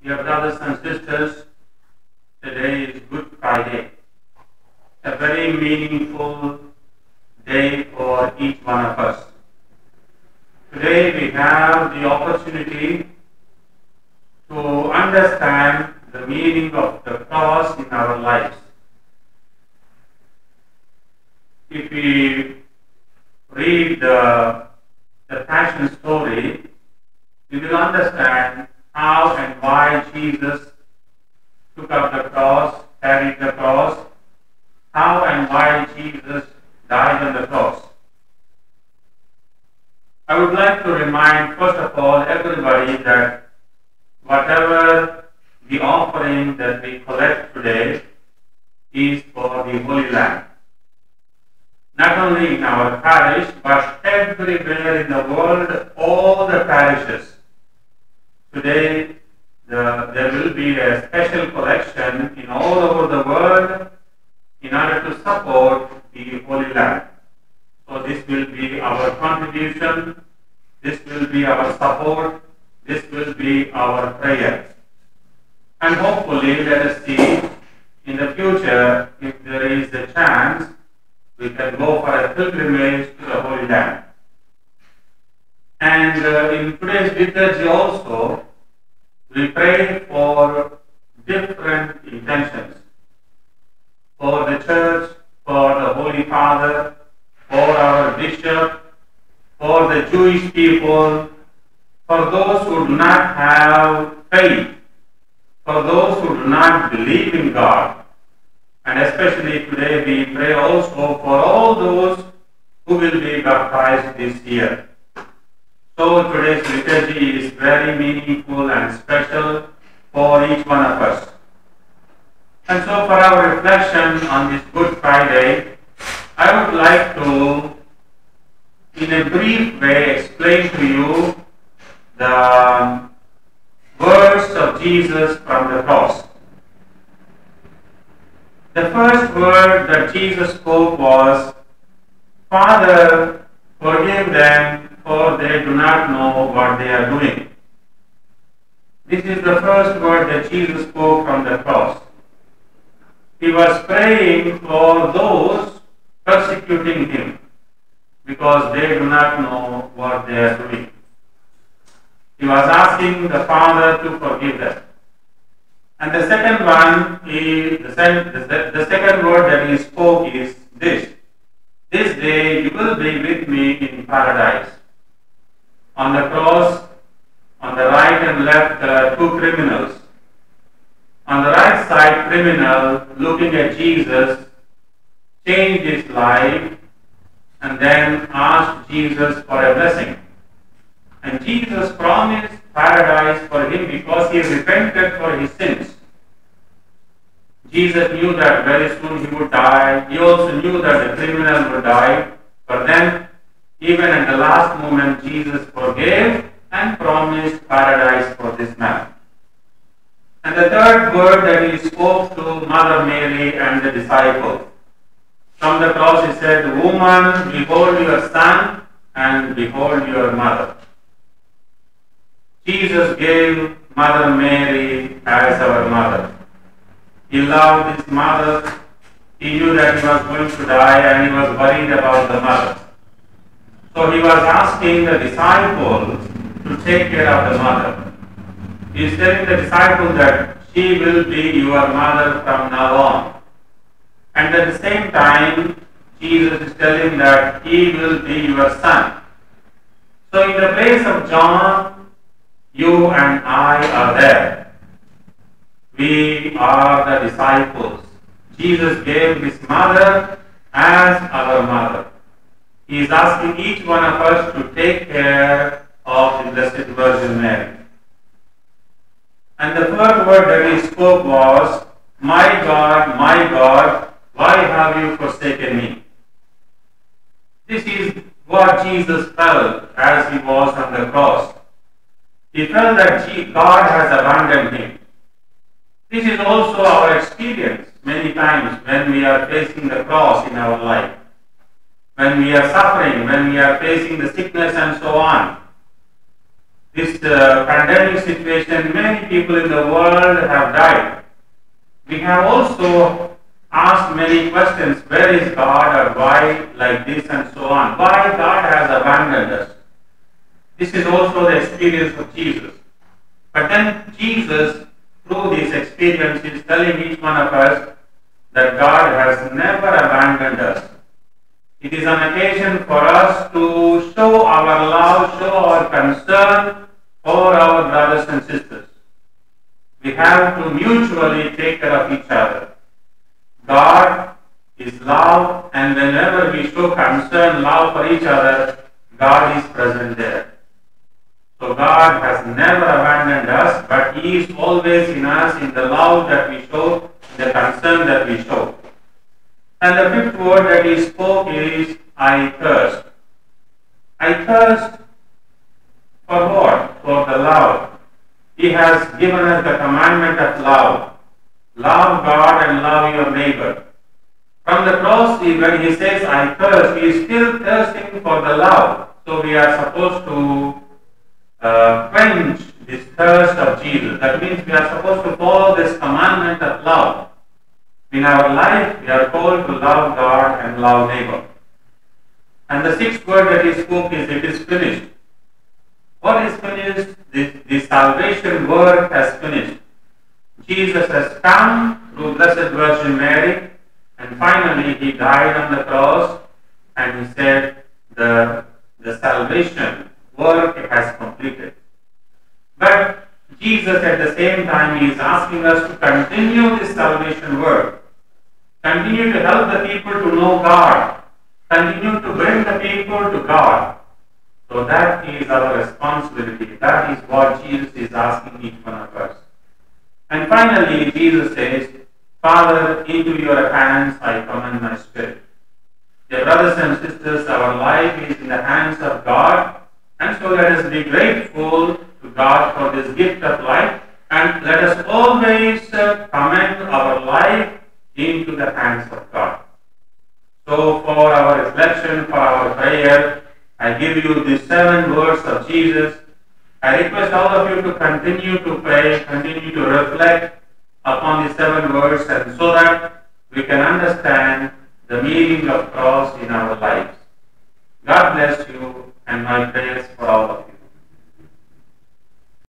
Dear brothers and sisters, today is Good Friday, a very meaningful day for each one of us. Today we have the opportunity to understand the meaning of the cross in our lives. If we read the Passion story, we will understand how and why Jesus took up the cross, carried the cross, how and why Jesus died on the cross. I would like to remind, first of all, everybody that whatever the offering that we collect today is for the Holy Land. Not only in our parish, but everywhere in the world, all the parishes. Today, there will be a special collection in all over the world in order to support the Holy Land. So this will be our contribution, this will be our support, this will be our prayer. And hopefully, let us see in the future, if there is a chance, we can go for a pilgrimage to the Holy Land. And in today's liturgy also, we pray for different intentions. For the Church, for the Holy Father, for our Bishop, for the Jewish people, for those who do not have faith, for those who do not believe in God. And especially today we pray also for all those who will be baptized this year. So today's liturgy is very meaningful and special for each one of us. And so for our reflection on this Good Friday, I would like to, in a brief way, explain to you the words of Jesus from the cross. The first word that Jesus spoke was, "Father, forgive them, for they do not know what they are doing." This is the first word that Jesus spoke from the cross. He was praying for those persecuting him because they do not know what they are doing. He was asking the Father to forgive them. And the second one, the second word that he spoke is this. "This day you will be with me in paradise." On the cross, on the right and left, there are two criminals. On the right side, criminal looking at Jesus changed his life and then asked Jesus for a blessing. And Jesus promised paradise for him because he repented for his sins. Jesus knew that very soon he would die. He also knew that the criminal would die. But then, even at the last moment, Jesus forgave and promised paradise for this man. And the third word that he spoke to Mother Mary and the disciples. From the cross he said, "Woman, behold your son, and behold your mother." Jesus gave Mother Mary as our mother. He loved his mother. He knew that he was going to die and he was worried about the mother. So he was asking the disciples to take care of the mother. He is telling the disciples that she will be your mother from now on. And at the same time, Jesus is telling that he will be your son. So in the place of John, you and I are there. We are the disciples. Jesus gave his mother as our mother. He is asking each one of us to take care of the Blessed Virgin Mary. And the third word that he spoke was, my God, why have you forsaken me?" This is what Jesus felt as he was on the cross. He felt that God has abandoned him. This is also our experience many times when we are facing the cross in our life. When we are suffering, when we are facing the sickness and so on. this pandemic situation, many people in the world have died. We have also asked many questions, where is God, or why like this and so on, why God has abandoned us. This is also the experience of Jesus. But then Jesus, through this experience, is telling each one of us that God has never abandoned us. It is an occasion for us to show our love, show our concern for our brothers and sisters. We have to mutually take care of each other. God is love, and whenever we show concern, love for each other, God is present there. So God has never abandoned us, but He is always in us, in the love that we show, the concern that we show. And the fifth word that He spoke is, I thirst. I thirst for what? For the love. He has given us the commandment of love. Love God and love your neighbor. From the cross, when He says, I thirst, He is still thirsting for the love. So we are supposed to quench this thirst of Jesus. That means we are supposed to follow this commandment of love. In our life, we are called to love God and love neighbor. And the sixth word that He spoke is, it is finished. What is finished? The salvation work has finished. Jesus has come through Blessed Virgin Mary, and finally He died on the cross, and He said the salvation work has completed. But Jesus at the same time, He is asking us to continue this salvation work. Continue to help the people to know God. Continue to bring the people to God. So that is our responsibility. That is what Jesus is asking each one of us. And finally, Jesus says, Father, into your hands I commend my spirit. Dear brothers and sisters, our life is in the hands of God. And so let us be grateful to God for this gift of life. And let us always commend our life into the hands of God. So for our reflection, for our prayer, I give you the 7 words of Jesus. I request all of you to continue to pray, continue to reflect upon the 7 words, and so that we can understand the meaning of cross in our lives. God bless you, and my prayers for all of you.